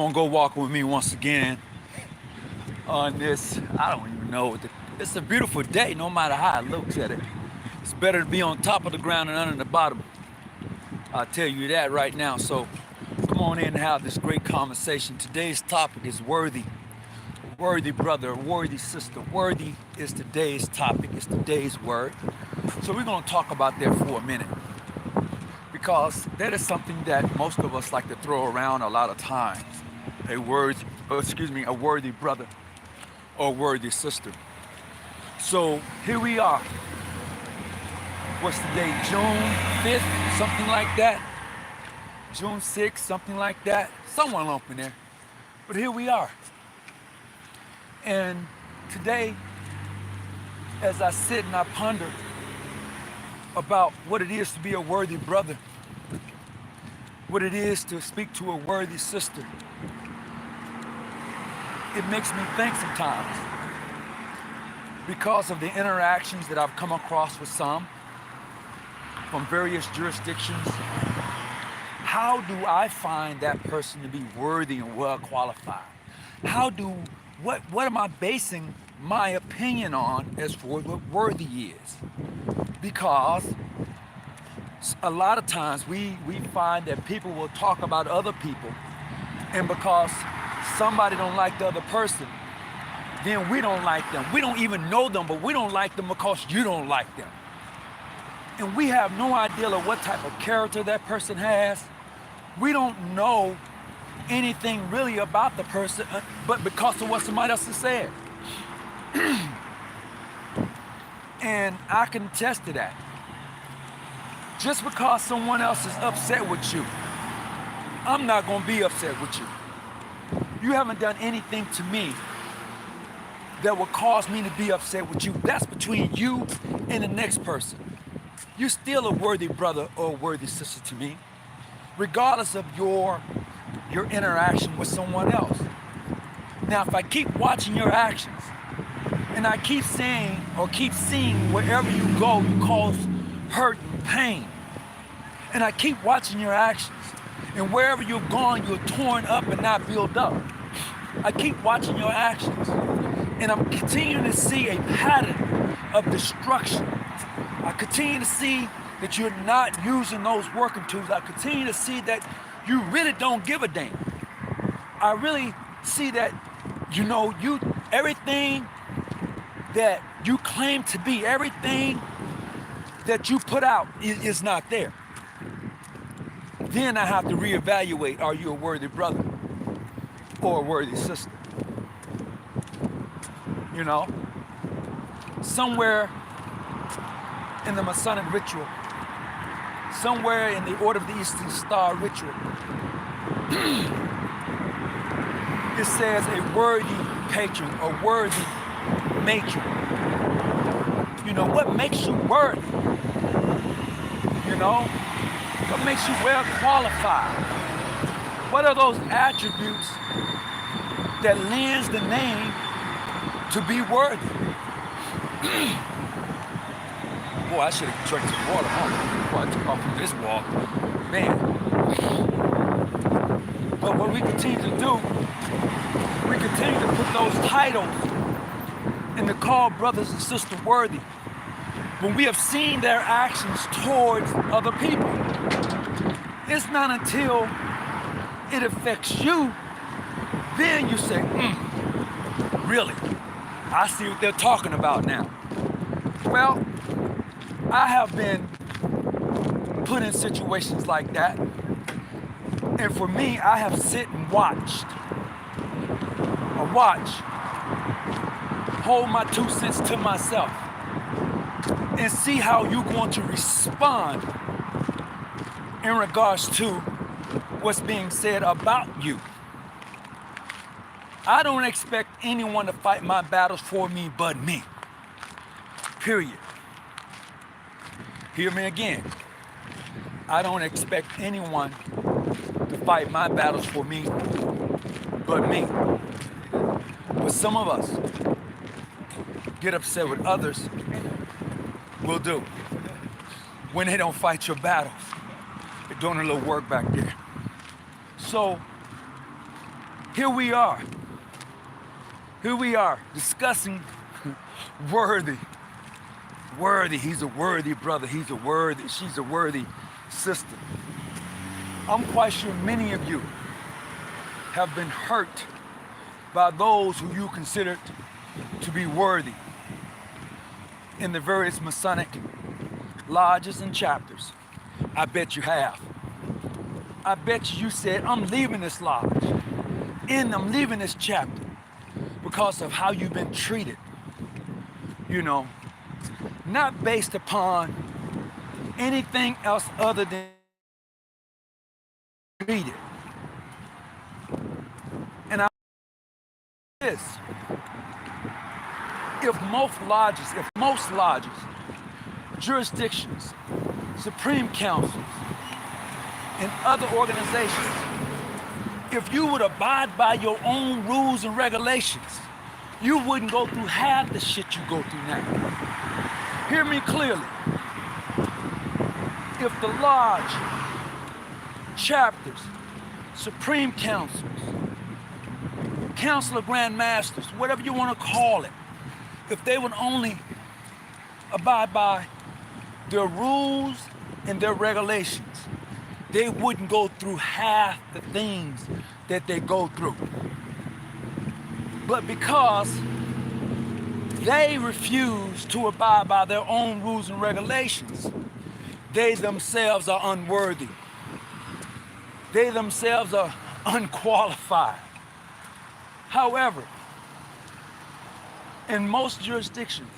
Gonna go walking with me once again on this. I don't even know. It's a beautiful day, no matter how I look at it. It's better to be on top of the ground than under the bottom. I'll tell you that right now. So come on in and have this great conversation. Today's topic is worthy. Worthy brother, worthy sister. Worthy is today's topic. It's today's word. So we're gonna talk about that for a minute because that is something that most of us like to throw around a lot of times. A worthy brother or worthy sister. So here we are. What's the date? June 5th, something like that. June 6th, something like that. Somewhere up in there. But here we are. And today, as I sit and I ponder about what it is to be a worthy brother, what it is to speak to a worthy sister, it makes me think sometimes because of the interactions that I've come across with some from various jurisdictions. How do I find that person to be worthy and well qualified? What am I basing my opinion on as for what worthy is? Because a lot of times we find that people will talk about other people, and because somebody don't like the other person, then we don't like them. We don't even know them, but we don't like them because you don't like them. And we have no idea of what type of character that person has. We don't know anything really about the person, but because of what somebody else has said. And I can attest to that. Just because someone else is upset with you, I'm not going to be upset with you. You haven't done anything to me that will cause me to be upset with you. That's between you and the next person. You're still a worthy brother or a worthy sister to me, regardless of your interaction with someone else. Now, if I keep watching your actions and I keep saying or keep seeing wherever you go, you cause hurt and pain, and I keep watching your actions, and wherever you're going, you're torn up and not built up. I keep watching your actions, and I'm continuing to see a pattern of destruction. I continue to see that you're not using those working tools. I continue to see that you really don't give a damn. I really see that, everything that you claim to be, everything that you put out is not there. Then I have to reevaluate, are you a worthy brother or a worthy sister? Somewhere in the Masonic ritual, somewhere in the Order of the Eastern Star ritual, it says a worthy patron, a worthy matron. What makes you worthy? What makes you well qualified? What are those attributes that lends the name to be worthy? Boy, I should have drank some water, before I took off from this walk. Man. But what we continue to do, we continue to put those titles and to call brothers and sisters worthy when we have seen their actions towards other people. It's not until it affects you, then you say, really? I see what they're talking about now. Well, I have been put in situations like that. And for me, I have sit and watched. Hold my 2 cents to myself and see how you're going to respond in regards to what's being said about you. I don't expect anyone to fight my battles for me but me. Period. Hear me again. I don't expect anyone to fight my battles for me but me. But some of us get upset with others. Will do. When they don't fight your battles. They're doing a little work back there. So Here we are. Here we are discussing worthy. Worthy. He's a worthy brother. She's a worthy sister. I'm quite sure many of you have been hurt by those who you considered to be worthy in the various Masonic lodges and chapters. I bet you have. I bet you said, I'm leaving this lodge and I'm leaving this chapter because of how you've been treated. You know, not based upon anything else other than treated. And I this. If most lodges, jurisdictions, supreme councils, and other organizations, if you would abide by your own rules and regulations, you wouldn't go through half the shit you go through now. Hear me clearly. If the lodge, chapters, supreme councils, council of grand masters, whatever you want to call it, if they would only abide by their rules and their regulations, they wouldn't go through half the things that they go through. But because they refuse to abide by their own rules and regulations, they themselves are unworthy. They themselves are unqualified. However, in most jurisdictions,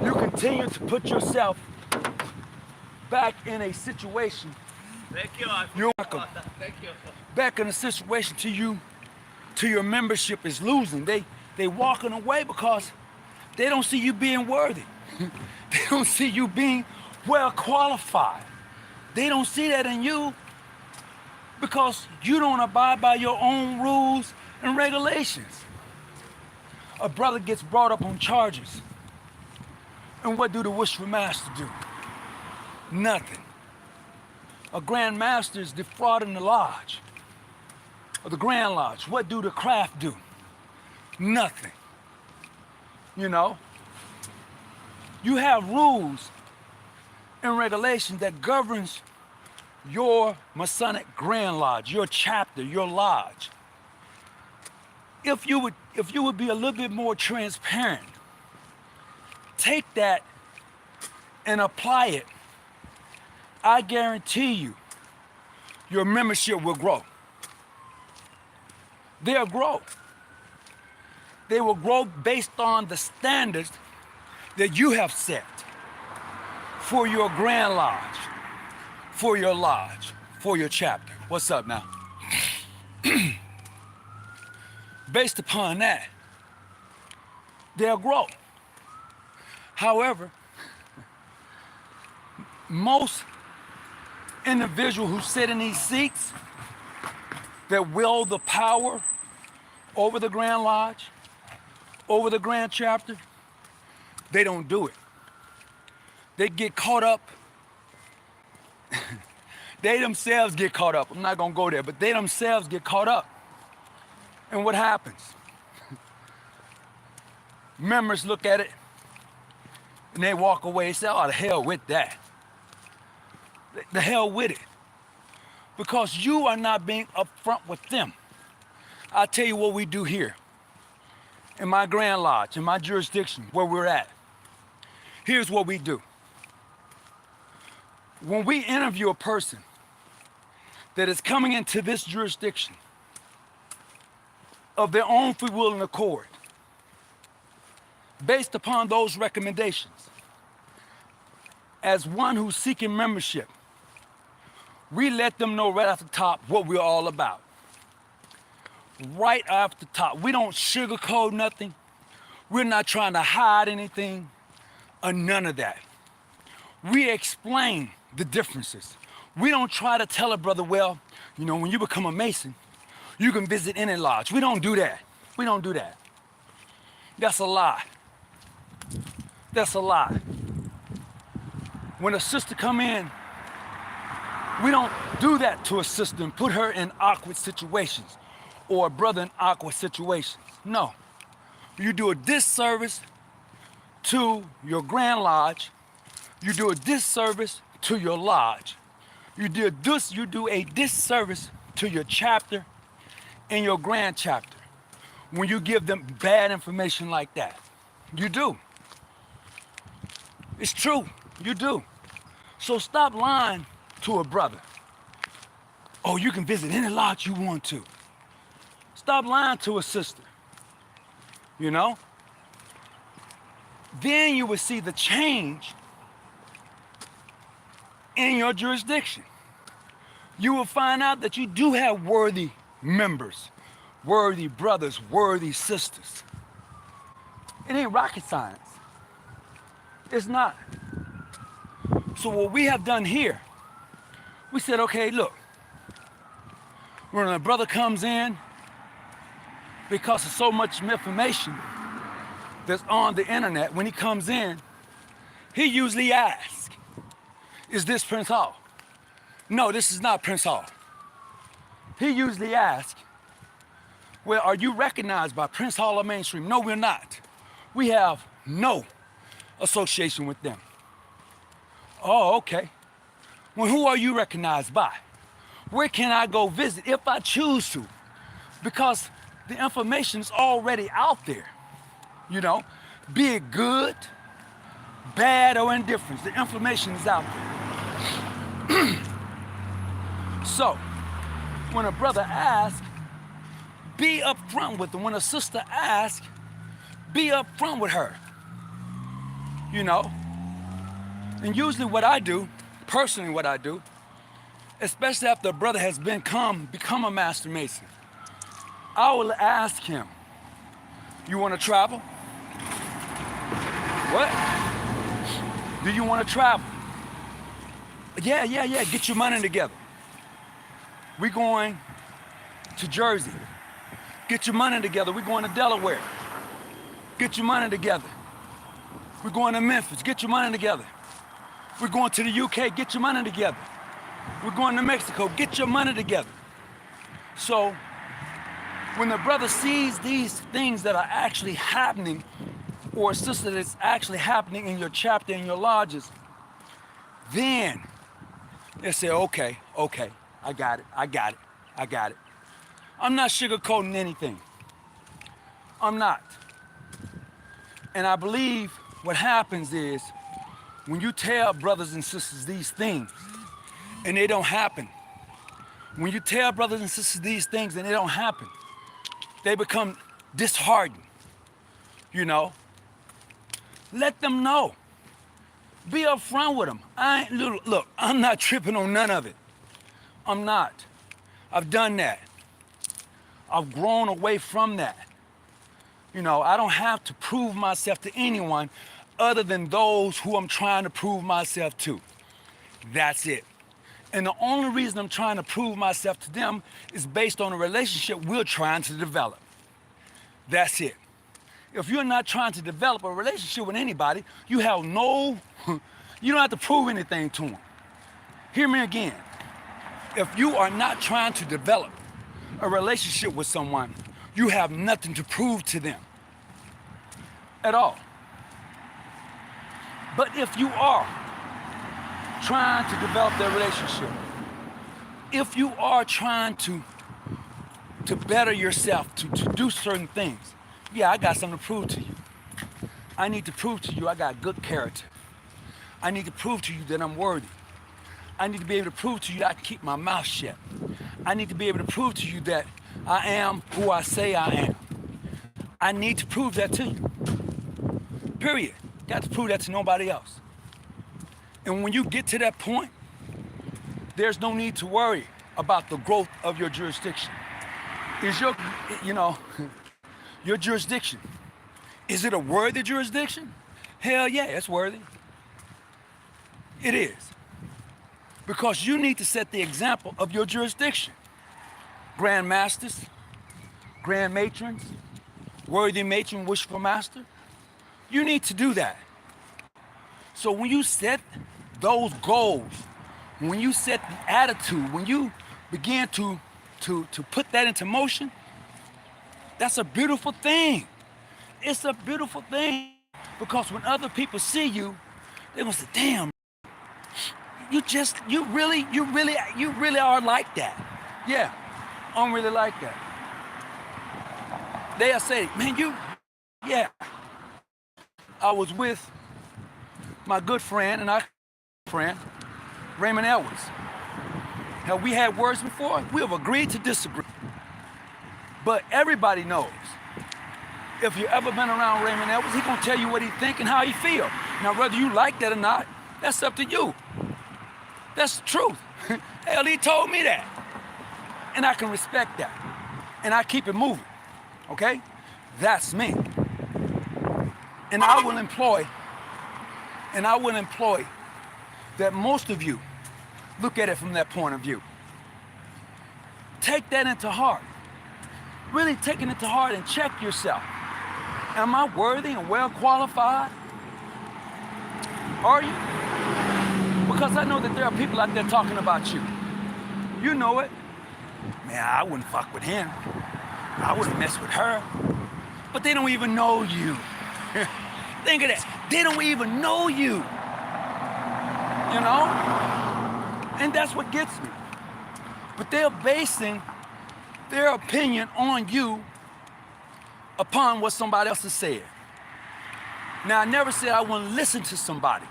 you continue to put yourself back in a situation. Thank you. I You're forgot welcome. about that. Thank you. Back in a situation till your membership is losing. They walking away because they don't see you being worthy. They don't see you being well qualified. They don't see that in you because you don't abide by your own rules and regulations. A brother gets brought up on charges. And what do the Worshipful Master do? Nothing. A Grand Master is defrauding the lodge, or the Grand Lodge. What do the craft do? Nothing. You know? You have rules and regulations that governs your Masonic Grand Lodge, your chapter, your lodge. If you would be a little bit more transparent, take that and apply it, I guarantee you, your membership will grow. They'll grow. They will grow based on the standards that you have set for your Grand Lodge, for your lodge, for your chapter. What's up now? Based upon that, they'll grow. However, most individuals who sit in these seats that wield the power over the Grand Lodge, over the Grand Chapter, they don't do it. They get caught up. They themselves get caught up. I'm not gonna go there, but they themselves get caught up. And what happens? Members look at it and they walk away and say, oh, the hell with that. The hell with it. Because you are not being upfront with them. I'll tell you what we do here in my Grand Lodge, in my jurisdiction, where we're at. Here's what we do. When we interview a person that is coming into this jurisdiction of their own free will and accord, based upon those recommendations, as one who's seeking membership, we let them know right off the top what we're all about. Right off the top. We don't sugarcoat nothing. We're not trying to hide anything or none of that. We explain the differences. We don't try to tell a brother, well, you know, when you become a Mason, you can visit any lodge. We don't do that. We don't do that. That's a lie. That's a lie. When a sister come in We don't do that to a sister and put her in awkward situations or a brother in awkward situations. No. You do a disservice to your Grand Lodge. You do a disservice to your lodge. You do a disservice to your chapter and your grand chapter when you give them bad information like that. You do. It's true. You do. So stop lying to a brother. Oh, you can visit any lodge you want to. Stop lying to a sister. You know? Then you will see the change in your jurisdiction. You will find out that you do have worthy members, worthy brothers, worthy sisters. It ain't rocket science. It's not. So what we have done here, we said, okay, look, when a brother comes in, because of so much information that's on the internet, when he comes in, he usually asks, is this Prince Hall? No, this is not Prince Hall. He usually asks, well, are you recognized by Prince Hall or Mainstream? No, we're not. We have no association with them. Oh, okay. Well, who are you recognized by? Where can I go visit if I choose to? Because the information is already out there. You know, be it good, bad, or indifference, the information is out there. So, when a brother asks, be upfront with them. When a sister asks, be upfront with her. You know? And usually what I do, personally what I do, especially after a brother has become a Master Mason, I will ask him, you want to travel? What? Do you want to travel? Yeah, get your money together. We're going to Jersey. Get your money together. We're going to Delaware. Get your money together. We're going to Memphis. Get your money together. We're going to the UK. Get your money together. We're going to Mexico. Get your money together. So when the brother sees these things that are actually happening, or a sister that's actually happening in your chapter, in your lodges, then they say, okay, I got it. I'm not sugarcoating anything. I'm not. And I believe what happens is when you tell brothers and sisters these things and they don't happen, when you tell brothers and sisters these things and they don't happen, they become disheartened, you know? Let them know. Be upfront with them. Look, I'm not tripping on none of it. I'm not. I've done that. I've grown away from that. You know, I don't have to prove myself to anyone other than those who I'm trying to prove myself to. That's it. And the only reason I'm trying to prove myself to them is based on a relationship we're trying to develop. That's it. If you're not trying to develop a relationship with anybody, you don't have to prove anything to them. Hear me again. If you are not trying to develop a relationship with someone, you have nothing to prove to them at all. But if you are trying to develop that relationship, if you are trying to better yourself, to do certain things, yeah, I got something to prove to you. I need to prove to you I got good character. I need to prove to you that I'm worthy. I need to be able to prove to you that I can keep my mouth shut. I need to be able to prove to you that I am who I say I am. I need to prove that to you. Period. Got to prove that to nobody else. And when you get to that point, there's no need to worry about the growth of your jurisdiction. Is your jurisdiction, is it a worthy jurisdiction? Hell yeah, it's worthy. It is. Because you need to set the example of your jurisdiction. Grand Masters, Grand Matrons, Worthy Matron, Wishful Master, you need to do that. So when you set those goals, when you set the attitude, when you begin to put that into motion, that's a beautiful thing. It's a beautiful thing because when other people see you, they're gonna say, "Damn, you really are like that." Yeah, I'm really like that. They'll say, "Man, yeah." I was with my good friend and our friend, Raymond Edwards. Have we had words before? We have agreed to disagree. But everybody knows, if you've ever been around Raymond Edwards, he's gonna tell you what he think and how he feel. Now, whether you like that or not, that's up to you. That's the truth. Hell, he told me that. And I can respect that. And I keep it moving, okay? That's me. And I will employ that most of you look at it from that point of view. Take that into heart. Really taking it to heart and check yourself. Am I worthy and well qualified? Are you? Because I know that there are people out there talking about you. You know it. Man, I wouldn't fuck with him. I wouldn't mess with her. But they don't even know you. Think of that. They don't even know you. You know? And that's what gets me. But they're basing their opinion on you upon what somebody else has said. Now, I never said I wouldn't listen to somebody.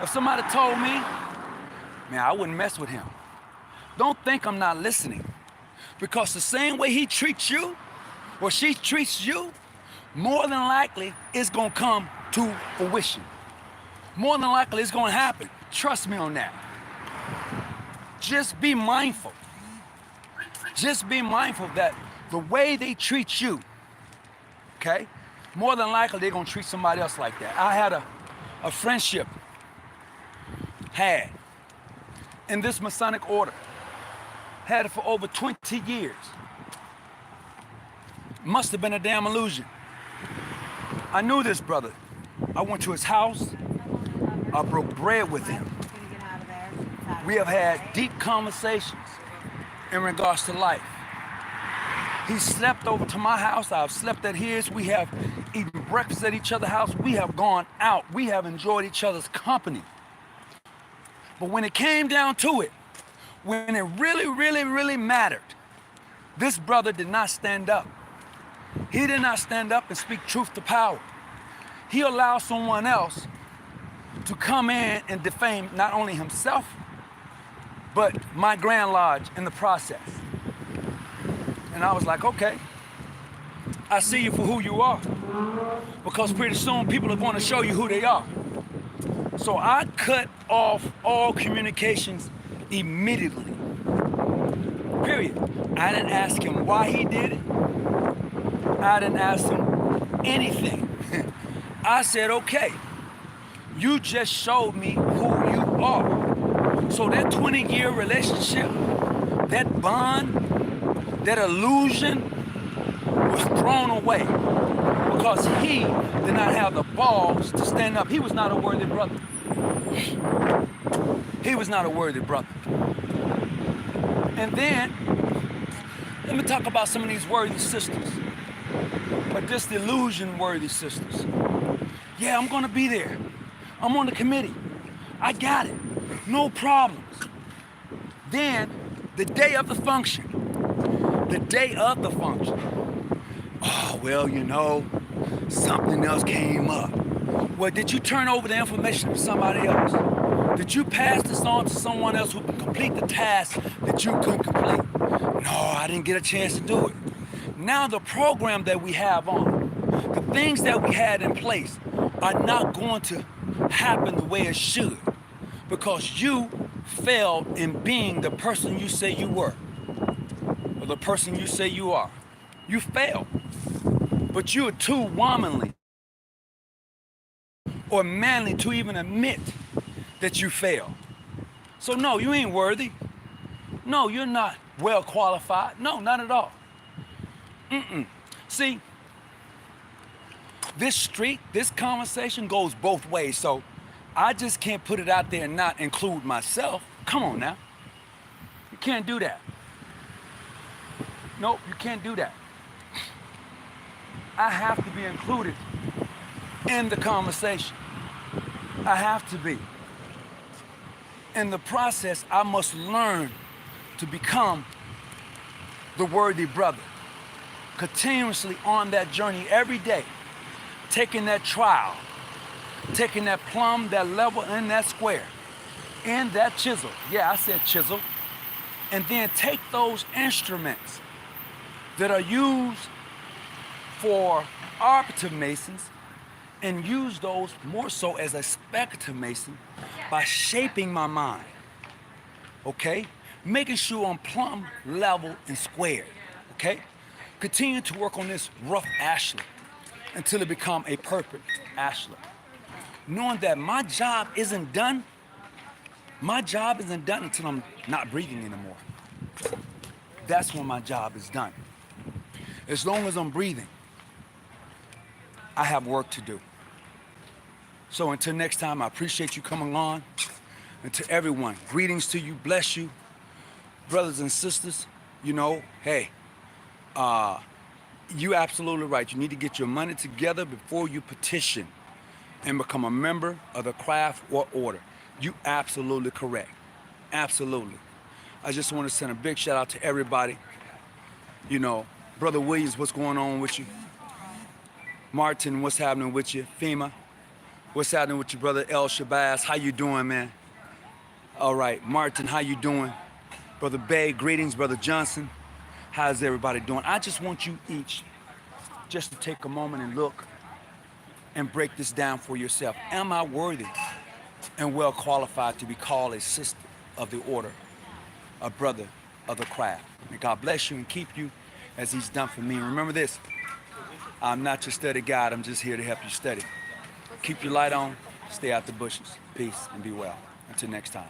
If somebody told me, man, I wouldn't mess with him. Don't think I'm not listening. Because the same way he treats you, or she treats you, more than likely it's gonna come to fruition. More than likely it's gonna happen. Trust me on that. Just be mindful. Just be mindful that the way they treat you, okay, more than likely they're gonna treat somebody else like that. I had a friendship in this Masonic order. Had it for over 20 years. Must have been a damn illusion. I knew this brother. I went to his house. I broke bread with him. We have had deep conversations in regards to life. He slept over to my house. I've slept at his. We have eaten breakfast at each other's house. We have gone out. We have enjoyed each other's company. But when it came down to it, when it really mattered, this brother did not stand up. He did not stand up and speak truth to power. He allowed someone else to come in and defame not only himself, but my Grand Lodge in the process. And I was like, okay, I see you for who you are. Because pretty soon people are going to show you who they are. So I cut off all communications immediately. Period. I didn't ask him why he did it. I didn't ask him anything. I said, okay, you just showed me who you are. So that 20-year relationship, that bond, that illusion was thrown away because he did not have the balls to stand up. He was not a worthy brother. He was not a worthy brother. And then, let me talk about some of these worthy sisters, but just illusion-worthy sisters. Yeah, I'm gonna be there. I'm on the committee. I got it. No problems. Then, the day of the function, oh, well, you know, something else came up. Well, did you turn over the information to somebody else? Did you pass this on to someone else who can complete the task that you couldn't complete? No, I didn't get a chance to do it. Now the program that we have on, the things that we had in place are not going to happen the way it should because you failed in being the person you say you were or the person you say you are. You failed, but you are too womanly or manly to even admit that you failed. So no, you ain't worthy. No, you're not well qualified. No, not at all. See, this conversation goes both ways. So I just can't put it out there and not include myself. Come on now. You can't do that. Nope, you can't do that. I have to be included in the conversation. I have to be. In the process, I must learn to become the worthy brother. Continuously on that journey every day, taking that trial, taking that plumb, that level, and that square, and that chisel. Yeah, I said chisel. And then take those instruments that are used for arbiter masons and use those more so as a speculative mason by shaping my mind, okay? Making sure I'm plumb, level, and squared, okay? Continue to work on this rough ashlar until it become a perfect ashlar. Knowing that my job isn't done until I'm not breathing anymore. That's when my job is done. As long as I'm breathing, I have work to do. So until next time, I appreciate you coming on. And to everyone, greetings to you, bless you. Brothers and sisters, you know, hey, you absolutely right. You need to get your money together before you petition and become a member of the craft or order. You absolutely correct. Absolutely. I just want to send a big shout out to everybody. You know, Brother Williams, what's going on with you? Martin, what's happening with you? FEMA, what's happening with you, Brother El Shabazz? How you doing, man? All right, Martin, how you doing? Brother Bay, greetings. Brother Johnson, how's everybody doing? I just want you each just to take a moment and look and break this down for yourself. Am I worthy and well qualified to be called a sister of the order, a brother of the craft? May God bless you and keep you as he's done for me. And remember this, I'm not your study guide, I'm just here to help you study. Keep your light on, stay out the bushes. Peace and be well. Until next time.